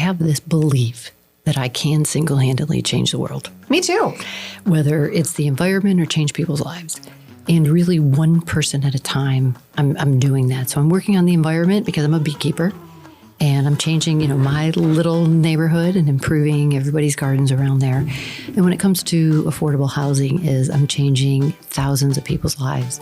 have this belief that I can single-handedly change the world. Me too. Whether it's the environment or change people's lives. And really one person at a time, I'm doing that. So I'm working on the environment because I'm a beekeeper. And I'm changing, my little neighborhood and improving everybody's gardens around there. And when it comes to affordable housing, I'm changing thousands of people's lives.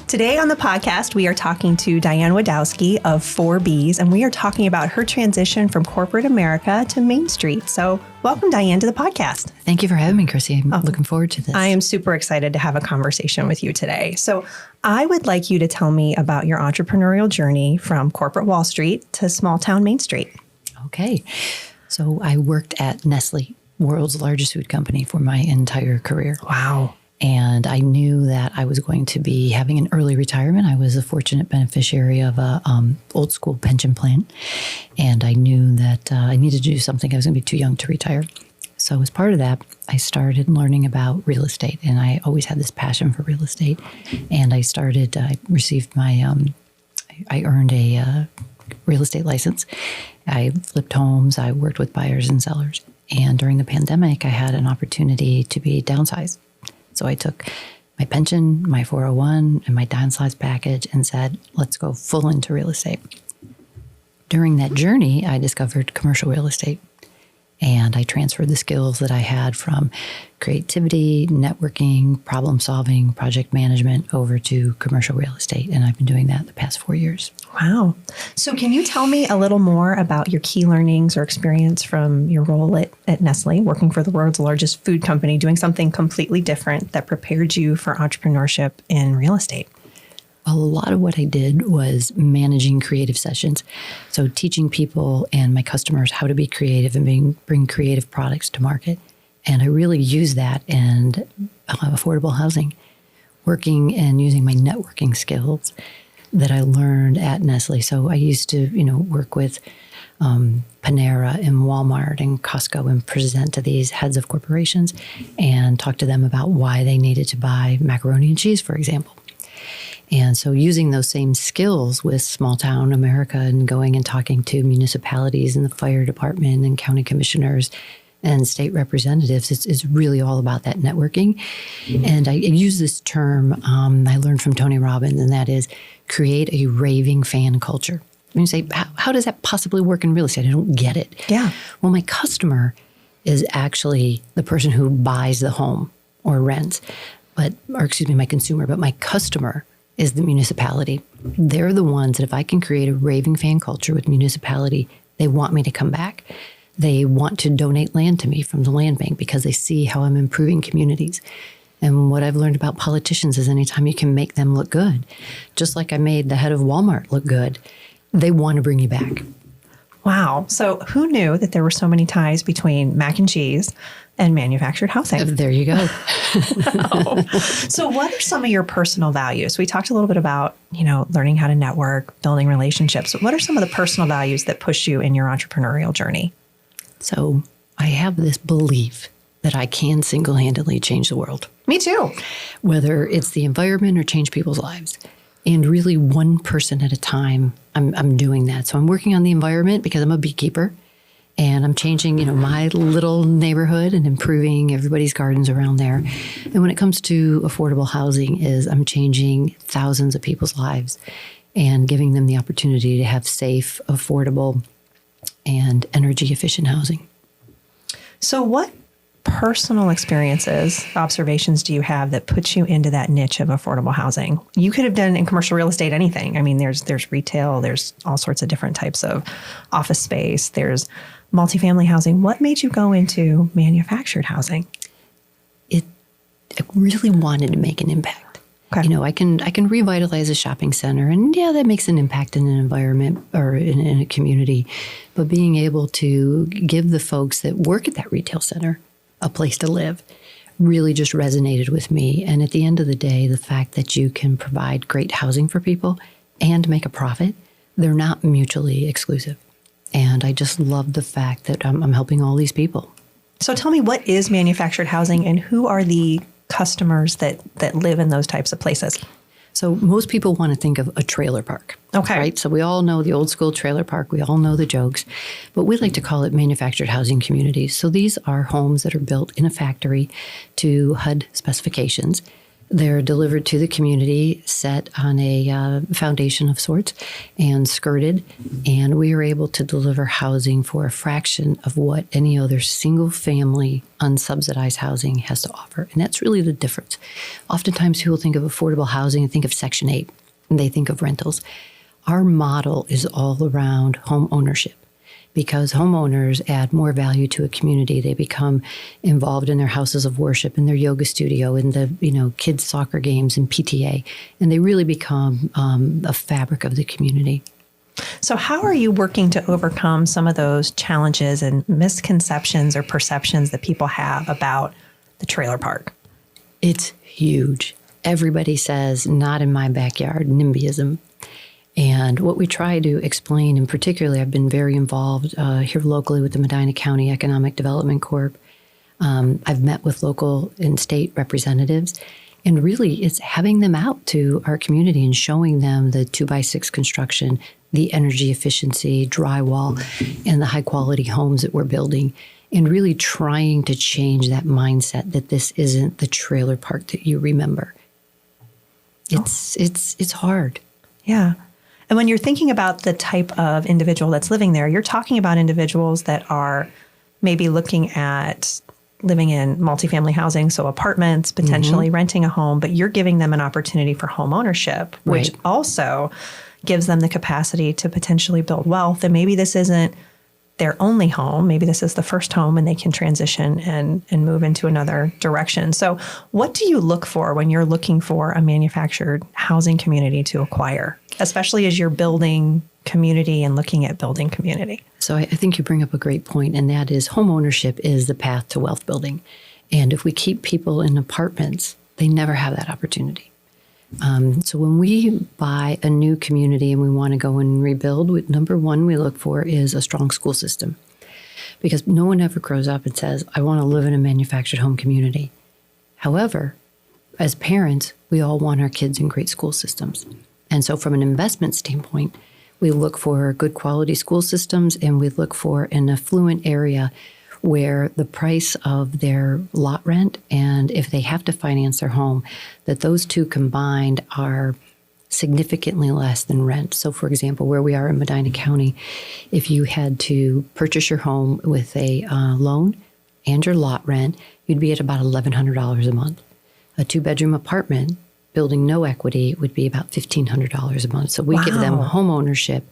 Today on the podcast, we are talking to Dianne Widowski of 4Bs, and we are talking about her transition from corporate America to Main Street. So welcome, Dianne, to the podcast. Thank you for having me, Chrissy. I'm looking forward to this. I am super excited to have a conversation with you today. So I would like you to tell me about your entrepreneurial journey from corporate Wall Street to small town Main Street. Okay. So I worked at Nestle, world's largest food company, for my entire career. Wow. And I knew that I was going to be having an early retirement. I was a fortunate beneficiary of a old school pension plan. And I knew that I needed to do something. I was going to be too young to retire. So as part of that, I started learning about real estate. And I always had this passion for real estate. And I received my, I earned a real estate license. I flipped homes. I worked with buyers and sellers. And during the pandemic, I had an opportunity to be downsized. So I took my pension, my 401, and my downsize package and said, let's go full into real estate. During that journey, I discovered commercial real estate. And I transferred the skills that I had from creativity, networking, problem solving, project management over to commercial real estate. And I've been doing that the past 4 years. Wow. So can you tell me a little more about your key learnings or experience from your role at Nestle, working for the world's largest food company, doing something completely different that prepared you for entrepreneurship in real estate? A lot of what I did was managing creative sessions. So teaching people and my customers how to be creative and bring creative products to market. And I really use that in affordable housing, working and using my networking skills that I learned at Nestle. So I used to, work with Panera and Walmart and Costco and present to these heads of corporations and talk to them about why they needed to buy macaroni and cheese, for example. And so using those same skills with small town America and going and talking to municipalities and the fire department and county commissioners and state representatives, it's really all about that networking. And I use this term I learned from Tony Robbins, and that is create a raving fan culture. And you say, how does that possibly work in real estate? I don't get it. Yeah. Well, my customer is actually the person who buys the home or rents, my consumer, but my customer is the municipality. They're the ones that if I can create a raving fan culture with municipality, they want me to come back. They want to donate land to me from the land bank because they see how I'm improving communities. And what I've learned about politicians is anytime you can make them look good, just like I made the head of Walmart look good, they want to bring you back. Wow. So who knew that there were so many ties between mac and cheese and manufactured housing? There you go. Wow. So what are some of your personal values? We talked a little bit about, learning how to network, building relationships. What are some of the personal values that push you in your entrepreneurial journey? So I have this belief that I can single-handedly change the world. Me too. Whether it's the environment or change people's lives. And really one person at a time, I'm doing that. So I'm working on the environment because I'm a beekeeper. And I'm changing, my little neighborhood and improving everybody's gardens around there. And when it comes to affordable housing I'm changing thousands of people's lives and giving them the opportunity to have safe, affordable, and energy efficient housing. So what personal experiences, observations do you have that puts you into that niche of affordable housing? You could have done in commercial real estate anything. I mean, there's retail, there's all sorts of different types of office space, there's multifamily housing. What made you go into manufactured housing? I really wanted to make an impact. Okay. I can revitalize a shopping center, and that makes an impact in an environment or in a community. But being able to give the folks that work at that retail center a place to live really just resonated with me. And at the end of the day, the fact that you can provide great housing for people and make a profit, they're not mutually exclusive. And I just love the fact that I'm helping all these people. So tell me, what is manufactured housing and who are the customers that live in those types of places? So most people want to think of a trailer park. Okay. Right? So we all know the old school trailer park. We all know the jokes. But we like to call it manufactured housing communities. So these are homes that are built in a factory to HUD specifications. They're delivered to the community, set on a foundation of sorts, and skirted. And we are able to deliver housing for a fraction of what any other single-family, unsubsidized housing has to offer. And that's really the difference. Oftentimes, people think of affordable housing and think of Section 8, and they think of rentals. Our model is all around home ownership. Because homeowners add more value to a community. They become involved in their houses of worship, in their yoga studio, in the kids' soccer games and PTA, and they really become a fabric of the community. So how are you working to overcome some of those challenges and misconceptions or perceptions that people have about the trailer park? It's huge. Everybody says, not in my backyard, NIMBYism. And what we try to explain, and particularly I've been very involved here locally with the Medina County Economic Development Corp. I've met with local and state representatives, and really it's having them out to our community and showing them the 2x6 construction, the energy efficiency, drywall, and the high quality homes that we're building, and really trying to change that mindset that this isn't the trailer park that you remember. It's hard. Yeah. And when you're thinking about the type of individual that's living there, you're talking about individuals that are maybe looking at living in multifamily housing, so apartments, potentially renting a home, but you're giving them an opportunity for home ownership, which also gives them the capacity to potentially build wealth. And maybe this isn't their only home. Maybe this is the first home and they can transition and move into another direction. So what do you look for when you're looking for a manufactured housing community to acquire, especially as you're building community and looking at building community? So I think you bring up a great point, and that is home ownership is the path to wealth building. And if we keep people in apartments, they never have that opportunity. So when we buy a new community and we want to go and rebuild, number one we look for is a strong school system. Because no one ever grows up and says, I want to live in a manufactured home community. However, as parents, we all want our kids in great school systems. And so from an investment standpoint, we look for good quality school systems, and we look for an affluent area where the price of their lot rent and if they have to finance their home, that those two combined are significantly less than rent. So for example, where we are in Medina County, if you had to purchase your home with a loan and your lot rent, you'd be at about $1,100 a month. A 2-bedroom apartment, building no equity, would be about $1,500 a month. So we give them home ownership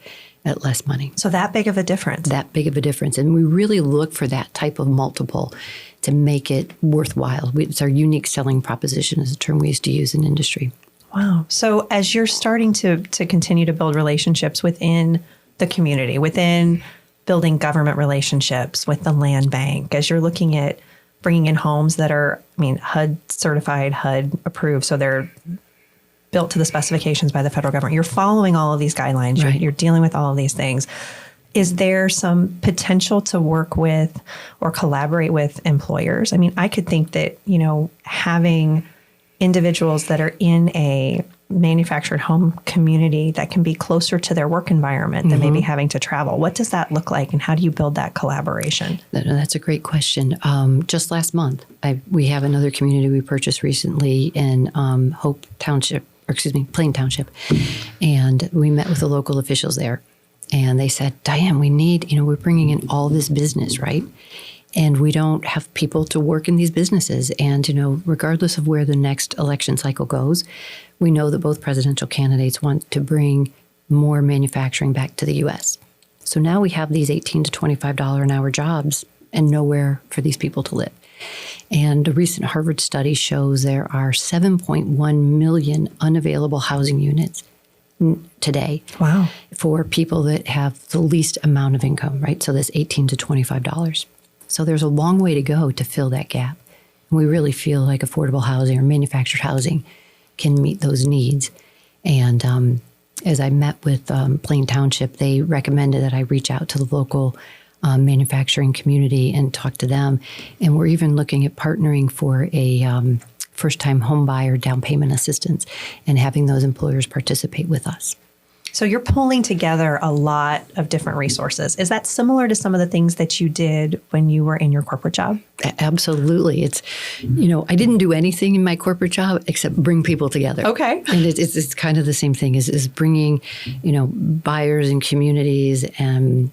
at less money. So that big of a difference. That big of a difference. And we really look for that type of multiple to make it worthwhile. It's our unique selling proposition, is a term we used to use in industry. Wow. So as you're starting to continue to build relationships within the community, within building government relationships with the land bank, as you're looking at bringing in homes that are, HUD certified, HUD approved, so they're built to the specifications by the federal government. You're following all of these guidelines. Right. You're dealing with all of these things. Is there some potential to work with or collaborate with employers? I could think that, having individuals that are in a manufactured home community that can be closer to their work environment than maybe having to travel. What does that look like, and how do you build that collaboration? That's a great question. Just last month, we have another community we purchased recently in Plain Township, and we met with the local officials there, and they said, Dianne, we need, we're bringing in all this business, right? And we don't have people to work in these businesses. And, regardless of where the next election cycle goes, we know that both presidential candidates want to bring more manufacturing back to the U.S. So now we have these $18 to $25 an hour jobs and nowhere for these people to live. And a recent Harvard study shows there are 7.1 million unavailable housing units today. Wow. For people that have the least amount of income, right? So this $18 to $25. So there's a long way to go to fill that gap. And we really feel like affordable housing or manufactured housing can meet those needs. And as I met with Plain Township, they recommended that I reach out to the local manufacturing community and talk to them. And we're even looking at partnering for a first-time home buyer down payment assistance and having those employers participate with us. So you're pulling together a lot of different resources. Is that similar to some of the things that you did when you were in your corporate job? Absolutely. It's, I didn't do anything in my corporate job except bring people together. Okay. And it's kind of the same thing is bringing, buyers and communities and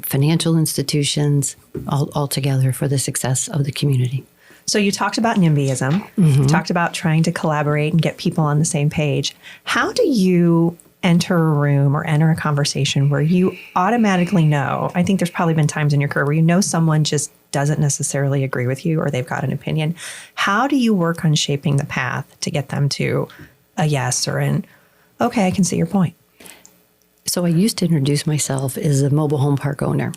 financial institutions all together for the success of the community. So you talked about NIMBYism. Mm-hmm. You talked about trying to collaborate and get people on the same page. How do you enter a room or enter a conversation where you automatically know, I think there's probably been times in your career where you know someone just doesn't necessarily agree with you or they've got an opinion. How do you work on shaping the path to get them to a yes or an, okay, I can see your point? So I used to introduce myself as a mobile home park owner,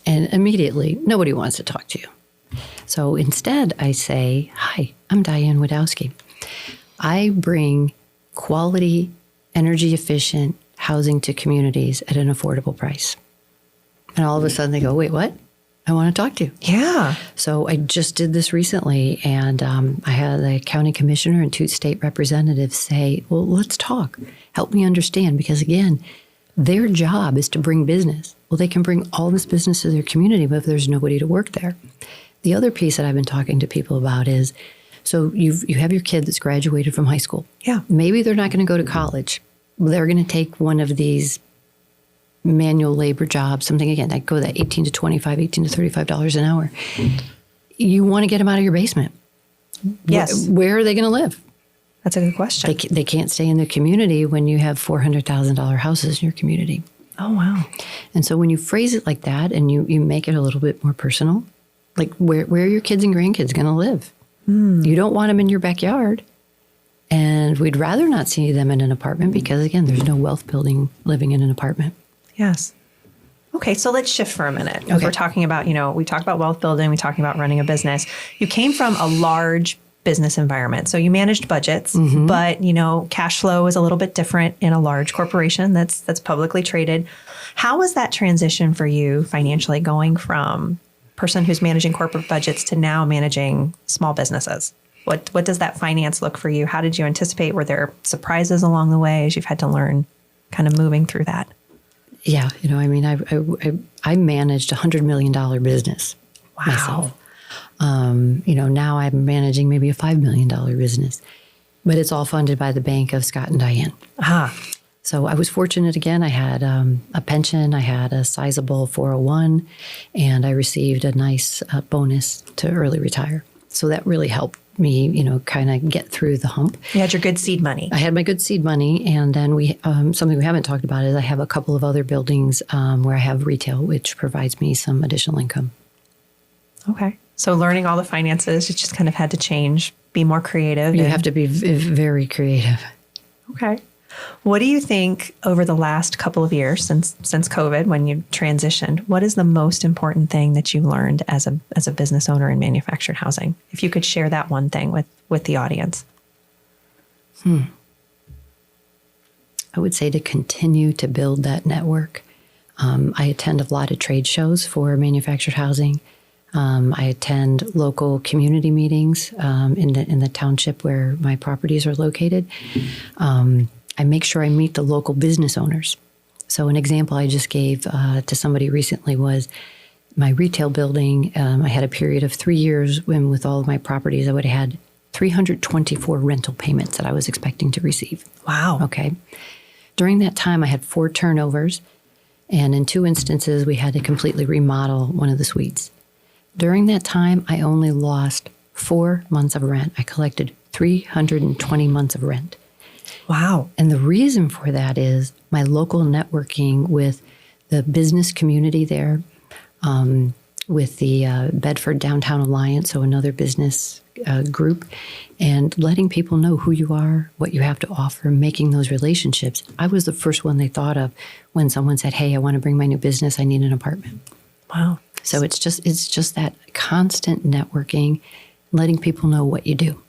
and immediately nobody wants to talk to you. So instead I say, hi, I'm Dianne Widowski. I bring quality, energy efficient housing to communities at an affordable price. And all of a sudden they go, wait, what? I want to talk to you. Yeah. So I just did this recently, and I had the county commissioner and 2 state representatives say, well, let's talk. Help me understand, because again, their job is to bring business. Well, they can bring all this business to their community, but if there's nobody to work there. The other piece that I've been talking to people about is, so you have your kid that's graduated from high school. Yeah. Maybe they're not going to go to college. They're going to take one of these manual labor jobs, something again, that go that $18 to $25, $18 to $35 an hour. You want to get them out of your basement. Yes. Where are they going to live? That's a good question. They can't stay in their community when you have $400,000 houses in your community. Oh, wow. And so when you phrase it like that and you make it a little bit more personal, like where are your kids and grandkids going to live? You don't want them in your backyard. And we'd rather not see them in an apartment because, again, there's no wealth building living in an apartment. Yes. Okay, so let's shift for a minute. Okay. We're talking about, we talked about wealth building, we talking about running a business. You came from a large business environment. So you managed budgets, but, cash flow is a little bit different in a large corporation that's publicly traded. How was that transition for you financially, going from person who's managing corporate budgets to now managing small businesses? What does that finance look for you? How did you anticipate? Were there surprises along the way as you've had to learn kind of moving through that? Yeah. I managed a $100 million business myself. Now I'm managing maybe a $5 million business, but it's all funded by the bank of Scott and Diane. So I was fortunate again. I had a pension, I had a sizable 401, and I received a nice bonus to early retire. So that really helped me, kind of get through the hump. You had your good seed money. I had my good seed money. And then something we haven't talked about is I have a couple of other buildings where I have retail, which provides me some additional income. Okay. So learning all the finances, you just kind of had to change, be more creative. You have to be very creative. Okay. What do you think over the last couple of years since COVID, when you transitioned, what is the most important thing that you learned as a business owner in manufactured housing? If you could share that one thing with the audience. I would say to continue to build that network. I attend a lot of trade shows for manufactured housing. I attend local community meetings in the township where my properties are located. I make sure I meet the local business owners. So an example I just gave to somebody recently was my retail building. I had a period of 3 years when with all of my properties, I would have had 324 rental payments that I was expecting to receive. Wow. Okay. During that time, I had 4 turnovers. And in 2 instances, we had to completely remodel one of the suites. During that time, I only lost 4 months of rent. I collected 320 months of rent. Wow. And the reason for that is my local networking with the business community there, with the Bedford Downtown Alliance, so another business group, and letting people know who you are, what you have to offer, making those relationships. I was the first one they thought of when someone said, hey, I want to bring my new business. I need an apartment. Wow. So it's just that constant networking, letting people know what you do.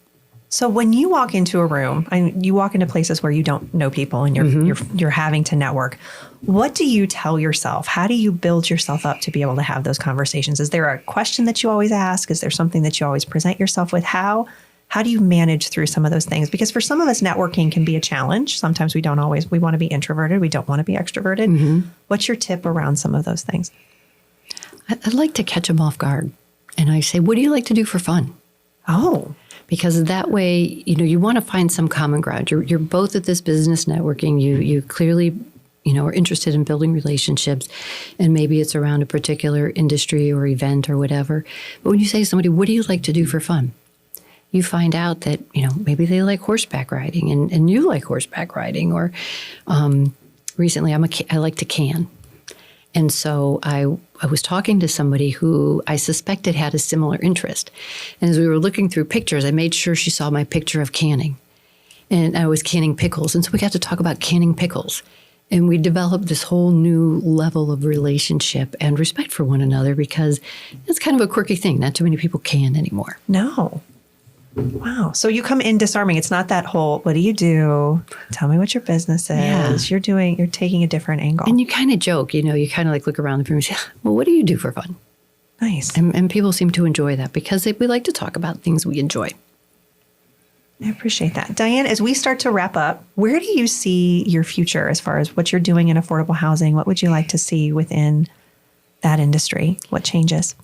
So when you walk into a room, you walk into places where you don't know people and you're having to network. What do you tell yourself? How do you build yourself up to be able to have those conversations? Is there a question that you always ask? Is there something that you always present yourself with? How do you manage through some of those things? Because for some of us, networking can be a challenge. Sometimes we want to be introverted. We don't want to be extroverted. What's your tip around some of those things? I'd like to catch them off guard. And I say, what do you like to do for fun? Oh, because that way, you want to find some common ground. You're both at this business networking. You clearly, are interested in building relationships, and maybe it's around a particular industry or event or whatever. But when you say to somebody, what do you like to do for fun? You find out that, maybe they like horseback riding and you like horseback riding. Or recently, I like to can. And so I was talking to somebody who I suspected had a similar interest. And as we were looking through pictures, I made sure she saw my picture of canning. And I was canning pickles. And so we got to talk about canning pickles. And we developed this whole new level of relationship and respect for one another, because it's kind of a quirky thing. Not too many people can anymore. No. Wow. So you come in disarming. It's not that whole, what do you do? Tell me what your business is. Yeah. You're taking a different angle. And you kind of joke, you kind of like look around the room and say, well, what do you do for fun? Nice. And people seem to enjoy that because we like to talk about things we enjoy. I appreciate that. Dianne, as we start to wrap up, where do you see your future as far as what you're doing in affordable housing? What would you like to see within that industry? What changes?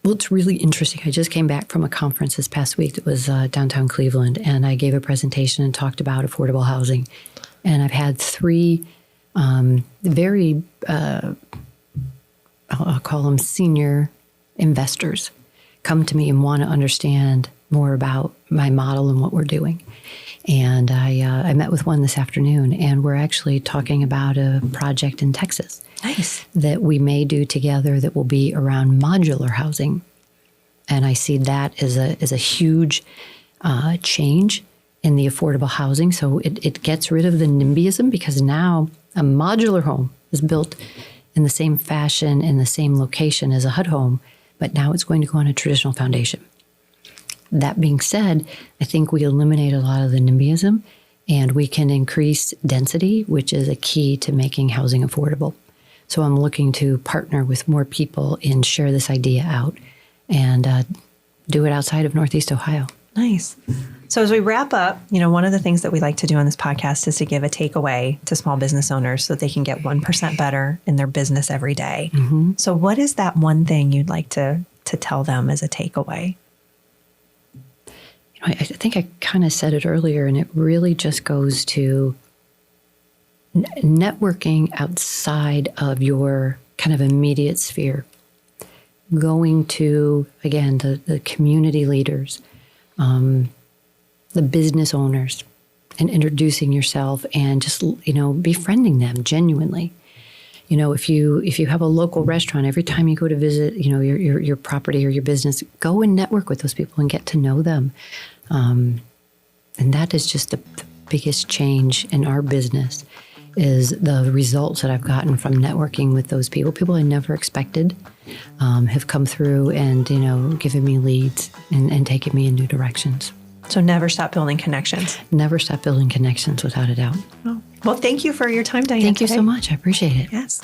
Well, it's really interesting. I just came back from a conference this past week that was downtown Cleveland, and I gave a presentation and talked about affordable housing. And I've had three very, I'll call them senior investors, come to me and want to understand more about my model and what we're doing. And I met with one this afternoon, and we're actually talking about a project in Texas. Nice. That we may do together that will be around modular housing. And I see that as a huge change in the affordable housing. So it gets rid of the NIMBYism, because now a modular home is built in the same fashion, in the same location as a HUD home, but now it's going to go on a traditional foundation. That being said, I think we eliminate a lot of the NIMBYism, and we can increase density, which is a key to making housing affordable. So I'm looking to partner with more people and share this idea out and do it outside of Northeast Ohio. Nice. So as we wrap up, one of the things that we like to do on this podcast is to give a takeaway to small business owners so that they can get 1% better in their business every day. Mm-hmm. So what is that one thing you'd like to tell them as a takeaway? I think I kind of said it earlier, and it really just goes to networking outside of your kind of immediate sphere. Going to, again, the community leaders, the business owners, and introducing yourself and just, befriending them genuinely. If you have a local restaurant, every time you go to visit, your property or your business, go and network with those people and get to know them. And that is just the biggest change in our business, is the results that I've gotten from networking with those people I never expected, have come through and, given me leads and taken me in new directions. So never stop building connections. Never stop building connections, without a doubt. Well, thank you for your time, Dianne. Thank you so much. I appreciate it. Yes.